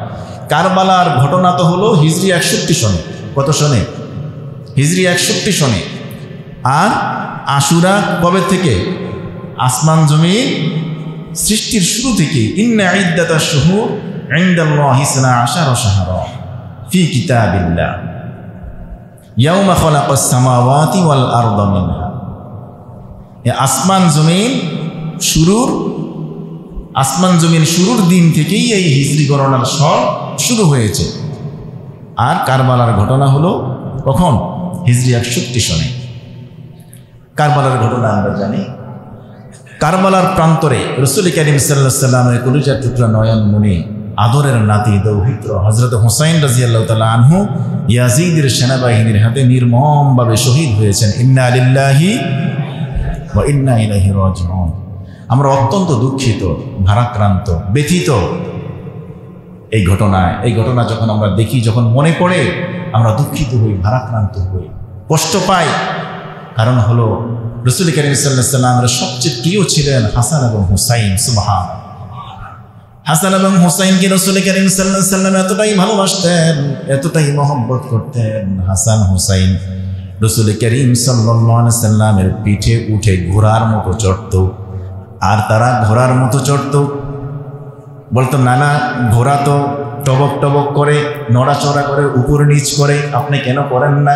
S1: কারবালার ঘটনা তো হলো হিজরি 61 সনে। কত সনে? হিজরি 61 সনে। আর আশুরা কবে থেকে? আসমান জমিন সৃষ্টির শুরু থেকে। ইন্না ইদ্দাতাশ শুহুর ইনদাল্লাহি 12 শাহরা ফি কিতাবিল্লাহ ইয়াওমা খালাকাস সামাওয়াতি ওয়াল আরদা মিনহা। আসমান জমিন শুরুর দিন থেকেই এই হিজরি গণনার সন শুরু হয়েছে। আর কারবালার ঘটনা হলো কখন? হিজরি 61 সনে। কারবালার ঘটনা আমরা জানি। কারবালার প্রান্তরে রাসূল কারীম সাল্লাল্লাহু আলাইহি ওয়াসাল্লামের কলিজার টুকরা নয়নমণি আদরের নাতি দৌহিত্র হযরত হুসাইন রাদিয়াল্লাহু তাআলা আনহু ইয়াজিদের সেনাবাহিনীর হাতে নির্মমভাবে শহীদ হয়েছেন। ইন্না লিল্লাহি ওয়া ইন্না ইলাইহি রাজিউন। আমরা অত্যন্ত দুঃখিত, ভারাক্রান্ত, ব্যথিত এই ঘটনা যখন আমরা দেখি, যখন মনে পড়ে, আমরা দুঃখিত হই, ভারাক্রান্ত হই, কষ্ট পাই। কারণ হলো রাসূল কারীম সাল্লাল্লাহু আলাইহি ওয়াসাল্লামের সবচেয়ে প্রিয় ছিলেন হাসান এবং হুসাইন। সুবহানাল্লাহ। হাসান এবং হুসাইনকে রাসূল কারীম সাল্লাল্লাহু আলাইহি ওয়াসাল্লাম এতটাই ভালোবাসতেন, এতটাই মহব্বত করতেন। হাসান হুসাইন রাসূল কারীম সাল্লাল্লাহু আলাইহি ওয়াসাল্লামের পিঠে উঠে ঘোড়ার মতো চড়ত। আর তারা ঘোড়ার মতো চড়ত, বলতো নানা ঘোড়া তো টবক টবক করে, নড়াচড়া করে, উপর নিচ করে, আপনি কেন করেন না?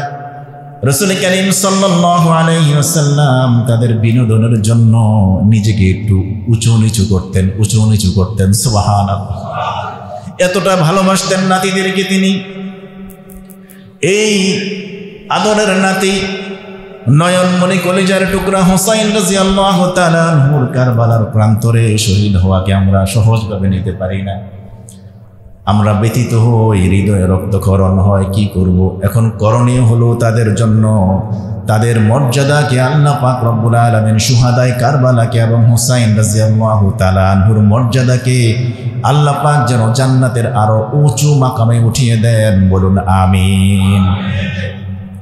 S1: রাসূল কারীম সাল্লাল্লাহু আলাইহি ওয়াসাল্লাম তাদের বিনোদনের জন্য নিজেকে একটু উঁচু নিচু করতেন। সুবহানাল্লাহ। এতটা ভালোবাসতেন নাতিদেরকে তিনি। এই আদরের নাতি নয়নমণি কলিজার টুকরা হুসাইন রাদিয়াল্লাহু তাআলা আনহুর কারবালার প্রান্তরে শহীদ হওয়াকে আমরা সহজভাবে নিতে পারি না। আমরা ব্যথিত হই, হৃদয়ে রক্তক্ষরণ হয়। কি করব? এখন করণীয় হলো তাদের জন্য তাদের মর্যাদাকে আল্লাহ পাক রব্বুল আলামিন শুহাদায়ে কারবালাকে এবং হুসাইন রাদিয়াল্লাহু তাআলা আনহুর মর্যাদাকে আল্লাহ পাক যেন জান্নাতের আরো উঁচু মাকামে উঠিয়ে দেন। বলুন আমিন।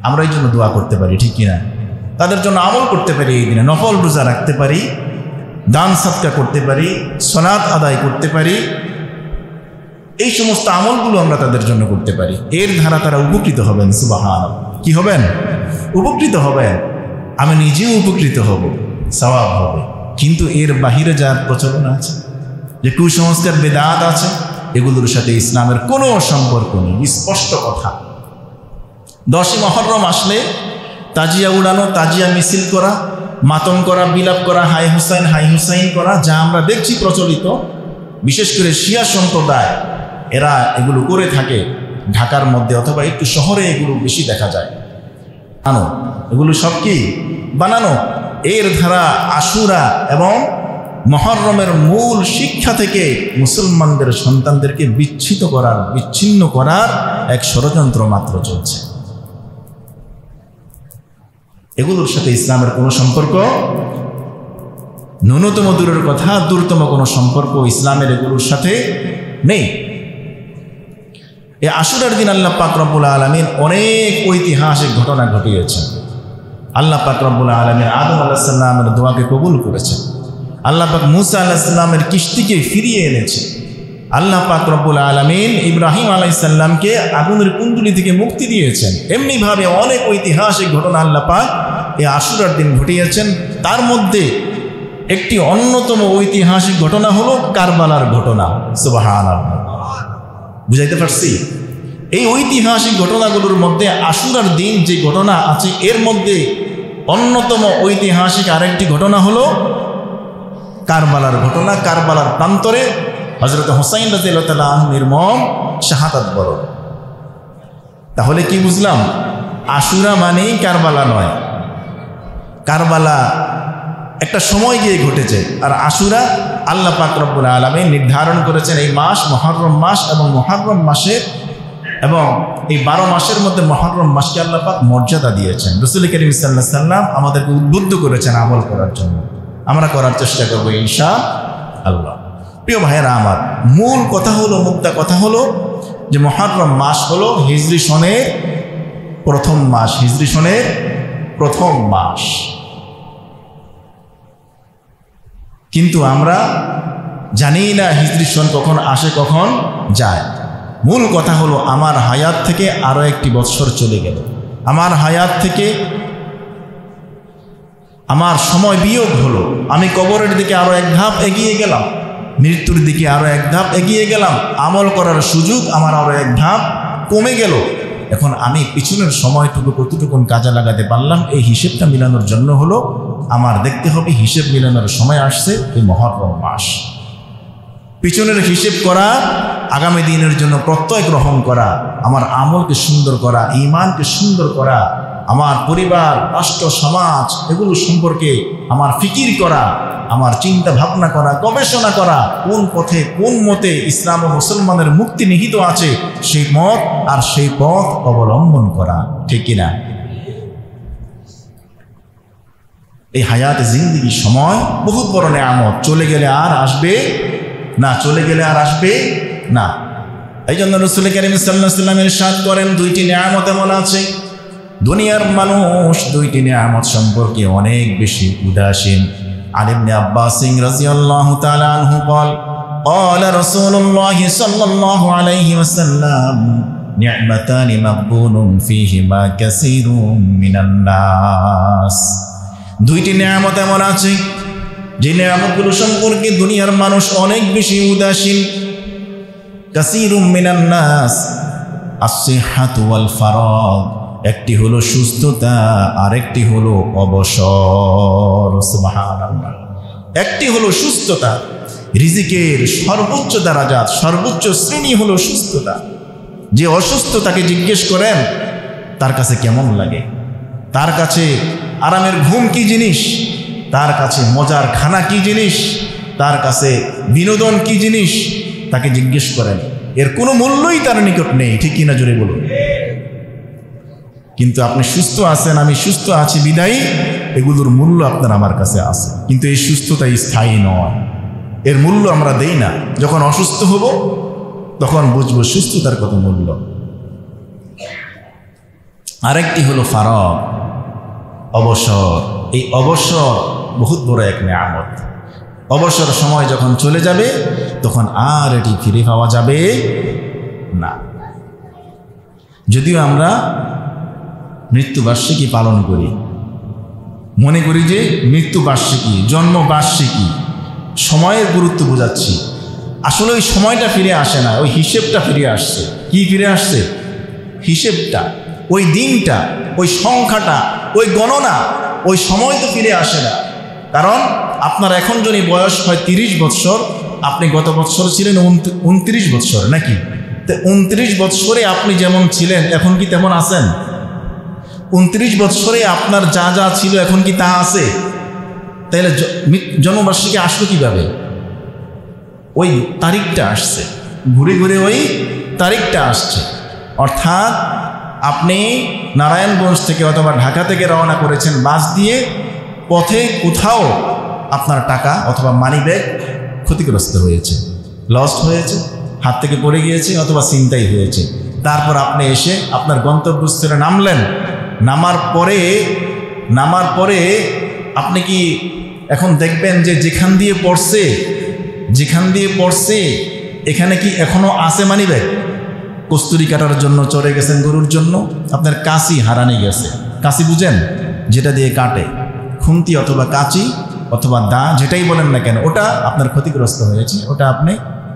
S1: আমরা এই জন্য দোয়া করতে পারি, ঠিক কিনা? তাদের জন্য আমল করতে পারি, এই দিনে নফল রোজা রাখতে পারি, দান সাদকা করতে পারি, সালাত আদায় করতে পারি। এই সমস্ত আমলগুলো আমরা তাদের জন্য করতে পারি। এর দ্বারা তারা উপকৃত হবেন। সুবহানাল্লাহ। কি হবেন? উপকৃত হবেন। আমি নিজেও উপকৃত হব, সওয়াব হবে। কিন্তু এর বাহিরে যার প্রচলন আছে, যে কুসংস্কার, বেদাত আছে, এগুলোর সাথে ইসলামের কোনো সম্পর্ক নেই। স্পষ্ট কথা। 10ই মুহররম আসলে তাজিয়া উড়ানো, তাজিয়া মিছিল করা, মাতম করা, বিলাপ করা, হাই হুসাইন করা, যা আমরা দেখছি প্রচলিত, বিশেষ করে শিয়া সম্প্রদায় এরা এগুলো করে থাকে। ঢাকার মধ্যে অথবা একটু শহরে এগুলো বেশি দেখা যায়। এগুলো সব কি বানানো। এর ধারা আশুরা এবং মুহররমের মূল শিক্ষা থেকে মুসলমানদের সন্তানদেরকে বিচ্ছিন্ন করার এক ষড়যন্ত্র মাত্র চলছে। এগুলোর সাথে ইসলামের কোনো সম্পর্ক, ন্যূনতম দূরের কথা, দূরতম কোনো সম্পর্ক ইসলামের এগুলোর সাথে নেই। এই আশুরার দিন আল্লাহ পাক রব্বুল আলামিন অনেক ঐতিহাসিক ঘটনা ঘটিয়েছেন। আল্লাহ পাক রব্বুল আলামিন আদম আলাইহিস সালামের দোয়াকে কবুল করেছেন। আল্লাহ পাক মুসা আলাইহিস সালামের কিস্তিকে ফিরিয়ে এনেছে। আল্লাহ পাক রব্বুল আলামিন ইব্রাহিম আলাইহিস সালামকে আগুনের কুণ্ডলী থেকে মুক্তি দিয়েছেন। এমনিভাবে অনেক ঐতিহাসিক ঘটনা আল্লাহ পাক এই আশুরার দিন ঘটিয়েছেন। তার মধ্যে একটি অন্যতম ঐতিহাসিক ঘটনা হলো কারবালার ঘটনা। সুবহানাল্লাহ। বুঝাইতে পারছি? এই ঐতিহাসিক ঘটনাগুলোর মধ্যে আশুরার দিন যে ঘটনা আছে, এর মধ্যে অন্যতম ঐতিহাসিক আরেকটি ঘটনা হলো কারবালার ঘটনা। কারবালার প্রান্তরে হযরত হুসাইন রাদিয়াল্লাহু তাআলা আনহু নির্মম শাহাদাত বরণ। তাহলে কি বুঝলাম? আশুরা মানেই কারবালা নয়। কারবালা একটা সময় গিয়ে ঘটেছে। আর আশুরা আল্লাহ পাক রব্বুল আলামিন নির্ধারণ করেছেন এই মাস মুহররম মাস, এবং মুহররম মাসে এবং এই 12 মাসের মধ্যে মুহররম মাসকে আল্লাহ পাক মর্যাদা দিয়েছেন। রাসূল করিম সাল্লাল্লাহু আলাইহি ওয়াসাল্লাম আমাদেরকে উদ্বুদ্ধ করেছেন আমল করার জন্য। আমরা করার চেষ্টা করব ইনশাআল্লাহ। প্রিয় ভাইয়েরা আমার, মূল কথা হলো, মুদ্রা কথা হলো যে মুহররম মাস হলো হিজরি সনের প্রথম মাস, হিজরি সনের প্রথম মাস। কিন্তু আমরা জানি না হিজরি সন কখন আসে কখন যায়। মূল কথা হলো আমার হায়াত থেকে আরো একটি বৎসর চলে গেল, আমার হায়াত থেকে আমার সময় বিয়োগ হলো, আমি কবরের দিকে আরো এক ধাপ এগিয়ে গেলাম, মৃত্যুর দিকে আরো এক ধাপ এগিয়ে গেলাম, আমল করার সুযোগ আমার আরো এক ধাপ কমে গেল। এখন আমি পিছনের সময়টুকু কতটুকুন কাজে লাগাতে পারলাম, এই হিসেবটা মিলানোর জন্য হলো আমার দেখতে হবে হিসেব মিলানোর সময় আসছে এই মুহররম মাস। পিছনের হিসেব করা, আগামী দিনের জন্য প্রত্যয় গ্রহণ করা, আমার আমলকে সুন্দর করা, ঈমানকে সুন্দর করা, আমার পরিবার, রাষ্ট্র, সমাজ এগুলো সম্পর্কে আমার ফিকির করা, আমার চিন্তা ভাবনা করা, গবেষণা করা, কোন পথে কোন মতে ইসলাম ও মুসলমানের মুক্তি নিহিত আছে সেই মত আর সেই পথ অবলম্বন করা, ঠিক কিনা? এই হায়াতে জিন্দেগি সময় বহুত বড় নেয়ামত, চলে গেলে আর আসবে না, চলে গেলে আর আসবে না। এই জন্য রাসূল কারীম সাল্লাল্লাহু আলাইহি ওয়াসাল্লাম ইরশাদ করেন, দুইটি নেয়ামত এমন আছে দুনিয়ার মানুষ দুইটি নেয়ামত সম্পর্কে অনেক বেশি উদাসীন। আন ইবনে আব্বাস রাদিয়াল্লাহু তাআলা আনহু قال قال رسول الله صلى الله عليه وسلم نعمتان مغبون فيهما كثير من الناس। দুইটি নেয়ামত এমন আছে যে নেয়ামতগুলো সম্পর্কে দুনিয়ার মানুষ অনেক বেশি উদাসীন। কাসীরুম মিনান নাস আস-সিহহাতু ওয়াল ফারাগ, একটি হলো সুস্থতা, আরেকটি হলো অবসর। সুবহানাল্লাহ। একটি হলো সুস্থতা, রিজিকের সর্বোচ্চ দারাজাত, সর্বোচ্চ শ্রেণী হলো সুস্থতা। যে অসুস্থ তাকে জিজ্ঞেস করেন তার কাছে কেমন লাগে, তার কাছে আরামের ঘুম কি জিনিস, তার কাছে মজার খানা কি জিনিস, তার কাছে বিনোদন কি জিনিস, তাকে জিজ্ঞেস করেন। এর কোনো মূল্যই তার নিকট নেই, ঠিক কিনা জোরে বলুন। কিন্তু আপনি সুস্থ আছেন, আমি সুস্থ আছি বিদায়ী এগুলোর মূল্য আপনার আমার কাছে আছে, কিন্তু এই সুস্থতা স্থায়ী নয়, এর মূল্য আমরা দেই না। যখন অসুস্থ হব তখন বুঝবো সুস্থতার কত মূল্য। আরেকটি হলো ফারাগ, অবসর। এই অবসর বহুত বড় এক নেয়ামত। অবসর সময় যখন চলে যাবে তখন আর এটি ফিরে পাওয়া যাবে না। যদিও আমরা মৃত্যুবার্ষিকী পালন করি, মনে করি যে মৃত্যুবার্ষিকী, জন্মবার্ষিকী, সময়ের গুরুত্ব বোঝাচ্ছি, আসলে ওই সময়টা ফিরে আসে না, ওই হিসেবটা ফিরে আসছে। কি ফিরে আসছে? হিসেবটা, ওই দিনটা, ওই সংখ্যাটা, ওই গণনা, ওই সময় তো ফিরে আসে না। কারণ আপনার এখন যদি বয়স হয় 30 বৎসর, আপনি গত বৎসর ছিলেন 29 বৎসর, নাকি? তো 29 বৎসরে আপনি যেমন ছিলেন এখন কি তেমন আছেন? 29 বৎসরে আপনার যা যা ছিল এখন কি তা আছে? তাহলে জন্মবার্ষিকী আসলো কিভাবে? ওই তারিখটা আসছে, ঘুরে ঘুরে ওই তারিখটা আসছে। অর্থাৎ আপনি নারায়ণগঞ্জ থেকে অথবা ঢাকা থেকে রওনা করেছেন বাস দিয়ে, পথে কোথাও আপনার টাকা অথবা মানি ব্যাগ ক্ষতিগ্রস্ত হয়েছে, লস্ট হয়েছে, হাত থেকে পড়ে গিয়েছে অথবা ছিনতাই হয়েছে। তারপর আপনি এসে আপনার গন্তব্যস্থলে নামলেন। নামার পরে আপনি কি এখন দেখবেন যে যেখান দিয়ে পড়ছে এখানে কি এখনো আছে মানি ব্যাগ? কস্তুরি কাটার জন্য চড়ে গেছেন গরুর জন্য, আপনার কাঁচি হারানি গেছে। কাঁচি বুঝেন? যেটা দিয়ে কাটে, খুন্তি অথবা কাঁচি অথবা দা, যেটাই বলেন না কেন, ওটা আপনার ক্ষতিগ্রস্ত হয়েছে, ওটা আপনি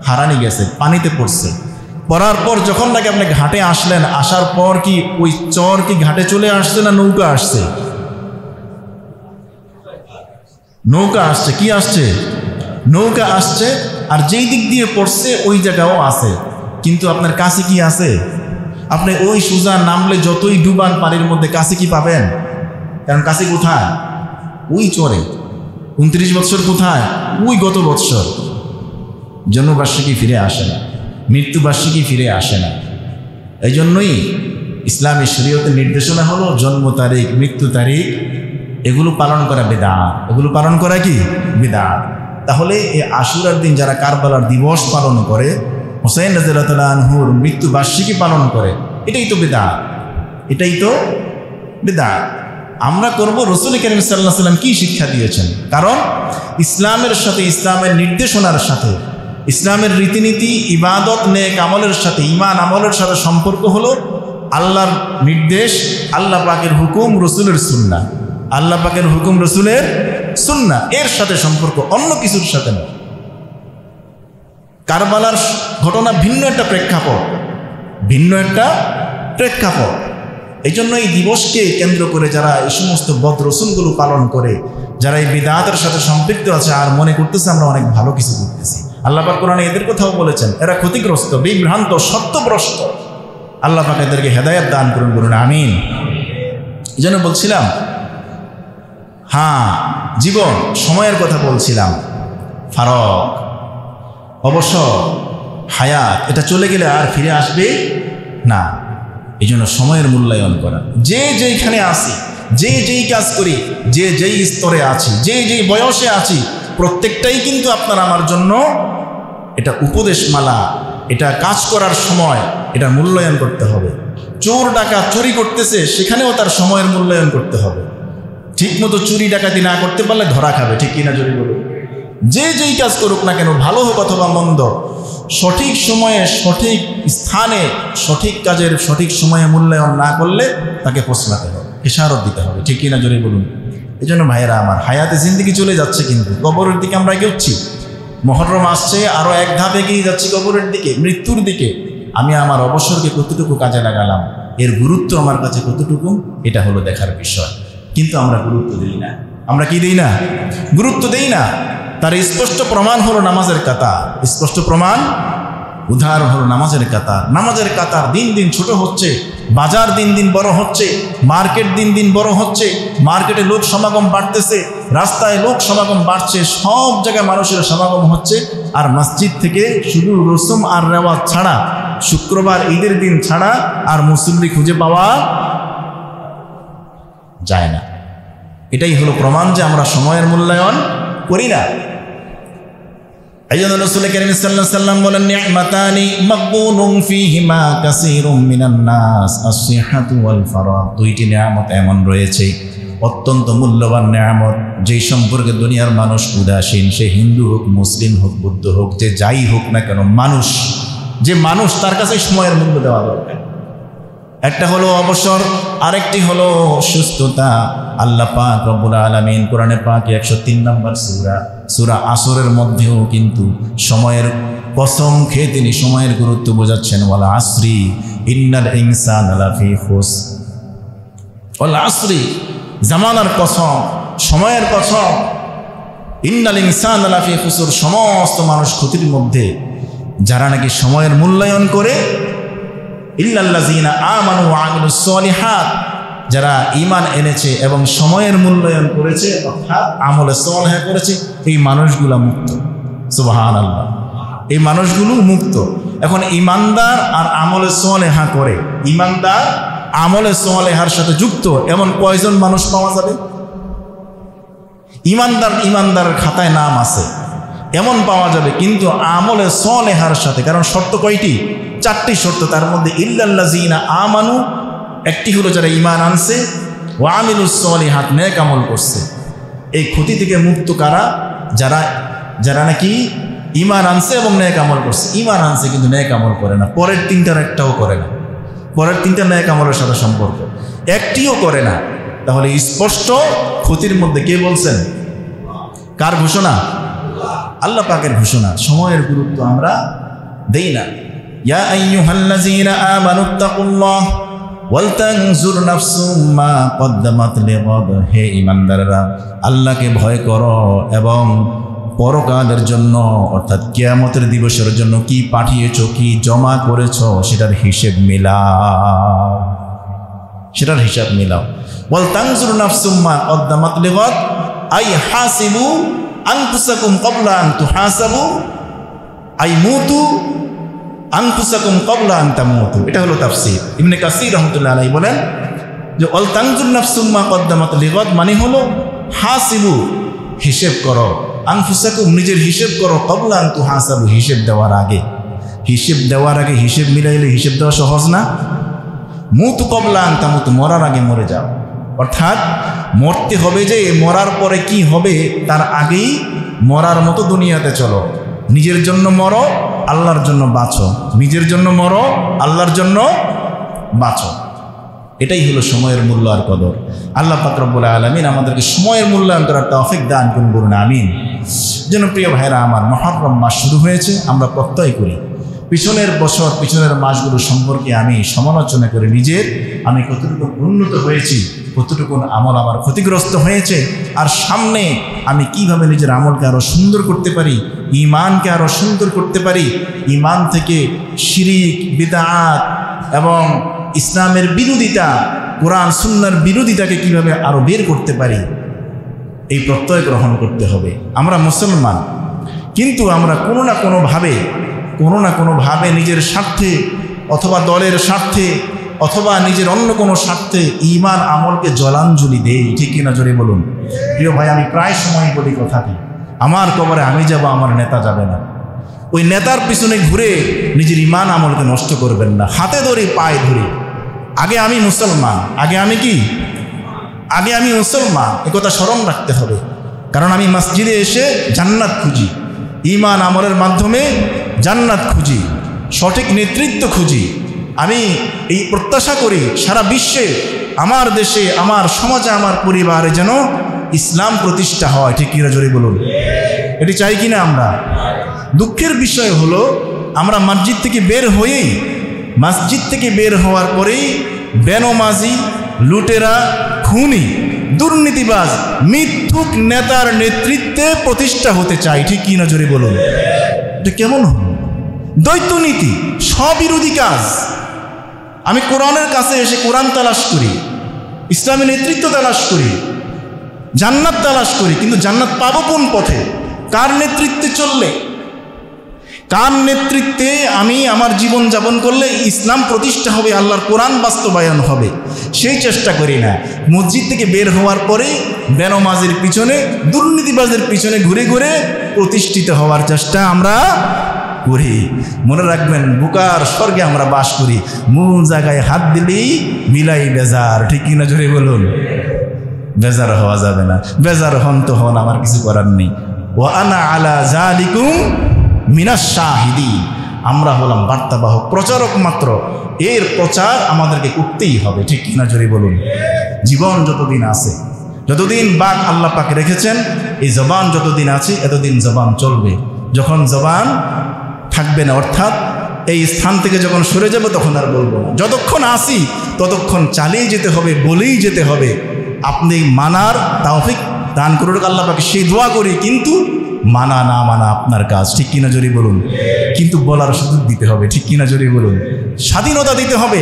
S1: হারানি গেছে, পানিতে পড়ছে। পড়ার পর যখন নাকি আপনি ঘাটে আসলেন, আসার পর কি ওই চর কি ঘাটে চলে আসছে না নৌকা আসছে? নৌকা আসছে। কি আসছে? নৌকা আসছে। আর যেই দিক দিয়ে পড়ছে ওই জায়গাও আছে, কিন্তু আপনার কাছে কি আছে? আপনি ওই সোজা নামলে যতই ডুবান পানির মধ্যে, কাছে কি পাবেন? কারণ কাছে কোথায়? ওই চরে। 29 বৎসর কোথায়? ওই গত বৎসর। জন্মবার্ষিকী ফিরে আসে না, মৃত্যুবার্ষিকী ফিরে আসে না। এই জন্যই ইসলামী শরীয়তের নির্দেশনা হলো জন্ম তারিখ, মৃত্যু তারিখ এগুলো পালন করা বিদআত। এগুলো পালন করা কি? বিদআত। তাহলে এই আশুরার দিন যারা কারবালার দিবস পালন করে, হুসাইন রাদিয়াল্লাহু তাআলা আনহুর মৃত্যু বার্ষিকী পালন করে, এটাই তো বিদআত, এটাই তো বিদআত। আমরা করব রাসূল কারীম সাল্লাল্লাহু আলাইহি ওয়াসাল্লাম কি শিক্ষা দিয়েছেন। কারণ ইসলামের সাথে, ইসলামের নির্দেশনার সাথে, ইসলামের রীতিনীতি, ইবাদত, নেক আমলের সাথে, ঈমান আমলের সাথে সম্পর্ক হলো আল্লাহর নির্দেশ, আল্লাহ পাকের হুকুম, রসুলের সুন্নাহ। আল্লাহ পাকের হুকুম, রসুলের সুন্নাহ, এর সাথে সম্পর্ক, অন্য কিছুর সাথে না। কারবালার ঘটনা ভিন্ন একটা প্রেক্ষাপট, ভিন্ন একটা প্রেক্ষাপট। এই জন্য এই দিবসকে কেন্দ্র করে যারা এই সমস্ত বদ রসুলগুলো পালন করে, যারা এই বিদআতের সাথে সম্পৃক্ত আছে আর মনে করতেছে আমরা অনেক ভালো কিছু করতেছি, আল্লাহ পাক কোরআনে এদের কথাও বলেছেন, এরা ক্ষতিগ্রস্ত, বিভ্রান্ত, সত্যভ্রষ্ট। আল্লাহ পাক এদেরকে হেদায়েত দান করুন, বলুন আমিন। এই জন্য বলছিলাম, জীবন সময়ের কথা বলছিলাম, ফারক, অবসর, হায়াত, এটা চলে গেলে আর ফিরে আসবে না। এই জন্য সময়ের মূল্যায়ন করা। যে যেইখানে আসি, যে যেই কাজ করি, যে যেই স্তরে আছি, যে যেই বয়সে আছি, প্রত্যেকটাই কিন্তু আপনার আমার জন্য এটা উপদেশমালা, এটা কাজ করার সময়, এটা মূল্যায়ন করতে হবে। চোর ডাকাত চুরি করতেছে, সেখানেও তার সময়ের মূল্যায়ন করতে হবে। ঠিক মতো চুরি ডাকাতি না করতে পারলে ধরা খাবে, ঠিক কিনা জোরে বলুন। যে যেই কাজ করুক না কেন, ভালো হোক অথবা মন্দ, সঠিক সময়ে, সঠিক স্থানে, সঠিক কাজের সঠিক সময়ে মূল্যায়ন না করলে তাকে পৌঁছাতে হবে, খেসারত দিতে হবে, ঠিক কিনা জোরে বলুন। এই জন্য ভাইয়েরা আমার, হায়াতে জিন্দেগি চলে যাচ্ছে, কিন্তু কবরের দিকে আমরা এগোচ্ছি। মুহররম আসছে, আরও এক ধাপ এগিয়ে যাচ্ছি কবরের দিকে, মৃত্যুর দিকে। আমি আমার অবসরকে কতটুকু কাজে লাগালাম, এর গুরুত্ব আমার কাছে কতটুকু, এটা হলো দেখার বিষয়। কিন্তু আমরা গুরুত্ব দিই না। আমরা কি দিই না? গুরুত্ব দিই না। তার স্পষ্ট প্রমাণ হলো নামাজের কাতার। স্পষ্ট প্রমাণ, উদাহরণ হলো নামাজের কাতার। নামাজের কাতার দিন দিন ছোট হচ্ছে, বাজার দিন দিন বড় হচ্ছে, মার্কেট দিন দিন বড় হচ্ছে, মার্কেটে লোক সমাগম বাড়তেছে, রাস্তায় লোক সমাগম বাড়ছে, সব জায়গায় মানুষের সমাগম হচ্ছে। আর মসজিদ থেকে শুধু রসুম আর রেওয়াজ ছাড়া, শুক্রবার ঈদের দিন ছাড়া আর মুসল্লি খুঁজে পাওয়া যায় না। এটাই হলো প্রমাণ যে আমরা সময়ের মূল্যায়ন করি না। এই জন্য রাসূল কারীম সাল্লাল্লাহু আলাইহি ওয়াসাল্লাম বলেন, নি'মাতানি মাগবুনুন ফীহিমা কাসীরুম মিনান নাস, আস-সিহহাতু ওয়াল ফারাগ। দুইটি নিয়ামত এমন রয়েছে, অত্যন্ত মূল্যবান নিয়ামত, যেই সম্পর্কে দুনিয়ার মানুষ উদাসীন। সে হিন্দু হোক, মুসলিম হোক, বৌদ্ধ হোক, যে যাই হোক না কেন, মানুষ, যে মানুষ, তার কাছে সময়ের মূল্য দেওয়া দরকার। একটা হলো অবসর, আরেকটি হলো সুস্থতা। আল্লাহ পাক রব্বুল আলামিন কোরআনে পাকে 103 নম্বর সূরা আসরের মধ্যেও কিন্তু সময়ের কসম খেয়ে তিনি সময়ের গুরুত্ব বোঝাচ্ছেন। ওয়াল আসরি ইন্নাল ইনসানা লাফি খুসর। ওয়াল আসরি, জামানার কসম, সময়ের কসম। ইন্নাল ইনসানা লাফি খুসর, সমস্ত মানুষ ক্ষতির মধ্যে। যারা নাকি সময়ের মূল্যায়ন করে, ইল্লাল্লাযীনা আমানু ওয়া আমিলুস সলিহাত, যারা ঈমান এনেছে এবং সময়ের মূল্যায়ন করেছে, অর্থাৎ আমলে সালেহ করেছে, এই মানুষগুলো মুক্ত। সুবহানাল্লাহ, এই মানুষগুলো মুক্ত। এখন ঈমানদার আর আমলে সালেহা করে, ঈমানদার আমলে সালেহার সাথে যুক্ত এমন কয়জন মানুষ পাওয়া যাবে? ঈমানদার খাতায় নাম আছে এমন পাওয়া যাবে, কিন্তু আমলে সালেহার সাথে, কারণ শর্ত কয়টি? 4টি শর্ত। তার মধ্যে ইল্লাল্লাযীনা আমানু, একটি হলো যারা ঈমান আনছে, ওয়া আমিলুস সলিহাত, নেক আমল করছে। এই ক্ষতি থেকে মুক্ত কারা? যারা নাকি ঈমান আনছে এবং নেক আমল করছে। ঈমান আনছে কিন্তু নেক আমল করে না, পরের তিনটার একটাও করে না, পরের তিনটা নেক আমলের সাথে সম্পর্ক, একটিও করে না। তাহলে স্পষ্ট ক্ষতির মধ্যে কে বলছেন? কার ঘোষণা? আল্লাহ পাকের ঘোষণা। সময়ের গুরুত্ব আমরা দেই না। ইয়া আইয়ুহাল্লাযীনা আমানুত্তাকুল্লাহ ওয়ালতানজুর নাফসুম মা কদ্দামাত লিগাদ। হে ঈমানদাররা, আল্লাহকে ভয় করো এবং পরকালের জন্য, অর্থাৎ কিয়ামতের দিবসের জন্য কি পাঠিয়েছো, কি জমা করেছো, সেটার হিসাব মিলাও, সেটার হিসাব মিলাও। ওয়ালতানজুর নাফসুম মা কদ্দামাত লিগাদ, আই হাসিবু আনফুসাকুম ক্বাবলা আন তুহাসাবু আই মুতু আনফুসাকুম ক্বাবলা আন তামুতু। এটা হলো তাফসীর। ইবনে কাসীর রাহমাতুল্লাহ আলাইহি বলেন যে অল তানজুর নাফসুম মা কদ্দামাত লিগাদ, মানে হলো হাসিবু, হিসেব করো, আনফুসাকুম, নিজের হিসেব করো, ক্বাবলা আন তুহাসাবু, হিসেব দেওয়ার আগে। হিসেব দেওয়ার আগে হিসেব মিলাইলে হিসেব দেওয়া সহজ না। মুতু ক্বাবলা আন তামুতু, মরার আগে মরে যাও। অর্থাৎ মরতে হবে, যে মরার পরে কি হবে তার আগেই মরার মতো দুনিয়াতে চলো। নিজের জন্য মরো, আল্লাহর জন্য বাঁচো। নিজের জন্য মরো, আল্লাহর জন্য বাঁচো। এটাই হলো সময়ের মূল্য আর কদর। আল্লাহ পাক রব্বুল আলামিন আমাদেরকে সময়ের মূল্যায়ন করার তৌফিক দান করুন, বলুন আমিন। যেন প্রিয় ভাইরা আমার, মুহররম মাস শুরু হয়েছে, আমরা প্রত্যয় করি পিছনের বছর, পিছনের মাসগুলো সম্পর্কে আমি সমালোচনা করে নিজের, আমি কতটুকু উন্নত হয়েছি, কতটুকু আমল আমার ক্ষতিগ্রস্ত হয়েছে, আর সামনে আমি কিভাবে নিজের আমলকে আরও সুন্দর করতে পারি, ঈমানকে আরও সুন্দর করতে পারি, ঈমান থেকে শিরিক, বিদআত এবং ইসলামের বিরোধিতা, কোরআন সুন্নাহর বিরোধিতাকে কিভাবে আরও বের করতে পারি, এই প্রত্যয় গ্রহণ করতে হবে। আমরা মুসলমান, কিন্তু আমরা কোনো না কোনোভাবে নিজের স্বার্থে অথবা দলের স্বার্থে অথবা নিজের অন্য কোনো স্বার্থে ঈমান আমলকে জলাঞ্জলি দেই, ঠিক কিনা জোরে বলুন। প্রিয় ভাই, আমি প্রায় সময় বলি কথাটি, আমার কবরে আমি যাব, আমার নেতা যাবে না। ওই নেতার পিছনে ঘুরে নিজের ঈমান আমলকে নষ্ট করবেন না। হাতে ধরে, পায়ে ধরে, আগে আমি মুসলমান, আগে আমি মুসলমান, এ কথা স্মরণ রাখতে হবে। কারণ আমি মসজিদে এসে জান্নাত খুঁজি, ঈমান আমলের মাধ্যমে জান্নাত খুঁজি, সঠিক নেতৃত্ব খুঁজি। আমি এই প্রত্যাশা করি সারা বিশ্বে, আমার দেশে, আমার সমাজে, আমার পরিবারে যেন ইসলাম প্রতিষ্ঠা হয়, ঠিক কিনা জোরে বলুন। এটি চাই কিনা আমরা? দুঃখের বিষয় হলো, আমরা মসজিদ থেকে বের হওয়ার পরেই বেনমাজি, লুটেরা, খুনি, দুর্নীতিবাজ, মিথ্যুক নেতার নেতৃত্বে প্রতিষ্ঠা হতে চাই, ঠিক কিনা জোরে বলুন। এটা কেমন হল? দ্বৈতনীতি, স্ববিরোধী কাজ। আমি কোরআনের কাছে এসে কোরআন তালাশ করি, ইসলামী নেতৃত্ব তালাশ করি, জান্নাত তালাশ করি, কিন্তু জান্নাত পাবো কোন পথে, কার নেতৃত্বে চললে, কার নেতৃত্বে আমি আমার জীবন যাপন করলে ইসলাম প্রতিষ্ঠা হবে, আল্লাহর কোরআন বাস্তবায়ন হবে, সেই চেষ্টা করি না। মসজিদ থেকে বের হওয়ার পরে বেনমাজির পিছনে, দুর্নীতিবাজের পিছনে ঘুরে ঘুরে প্রতিষ্ঠিত হওয়ার চেষ্টা আমরা করি। মনে রাখবেন, বুকার স্বর্গে আমরা বাস করি, মূল জায়গায় হাত দিলেই মিলাই বেজার, ঠিক কিনা জোরে বলুন। বেজার হওয়া যাবে না। বেজার হন তো হন, আমার কিছু করার নেই। ওয়া আনা আলা যালিকুম মিনাশ শাহিদিন, আমরা হলাম বার্তাবাহক, প্রচারক মাত্র। এর প্রচার আমাদেরকে করতেই হবে, ঠিক কিনা জোরে বলুন। জীবন যতদিন আছে, যতদিন বাক আল্লাহ পাক রেখেছেন, এই জবান যতদিন আছে এতদিন জবান চলবে। যখন জবান থাকবে না, অর্থাৎ এই স্থান থেকে যখন সরে যাব, তখন আর বলবো না। যতক্ষণ আসি ততক্ষণ চালিয়ে যেতে হবে, বলেই যেতে হবে। আপনি মানার তৌফিক দান করুন আল্লাহ পাক, সেই দোয়া করি। কিন্তু মানা না মানা আপনার কাজ, ঠিক কিনা জোরে বলুন। কিন্তু বলার সুযোগ দিতে হবে, ঠিক কিনা জোরে বলুন। স্বাধীনতা দিতে হবে।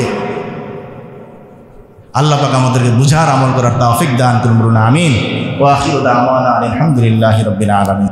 S1: আল্লাহ পাক আমাদেরকে বুঝার, আমল করার তৌফিক দান করুন, বলুন আমিন। ওয়া আখিরু দাওয়ানা আলহামদুলিল্লাহি রাব্বিল আলামিন।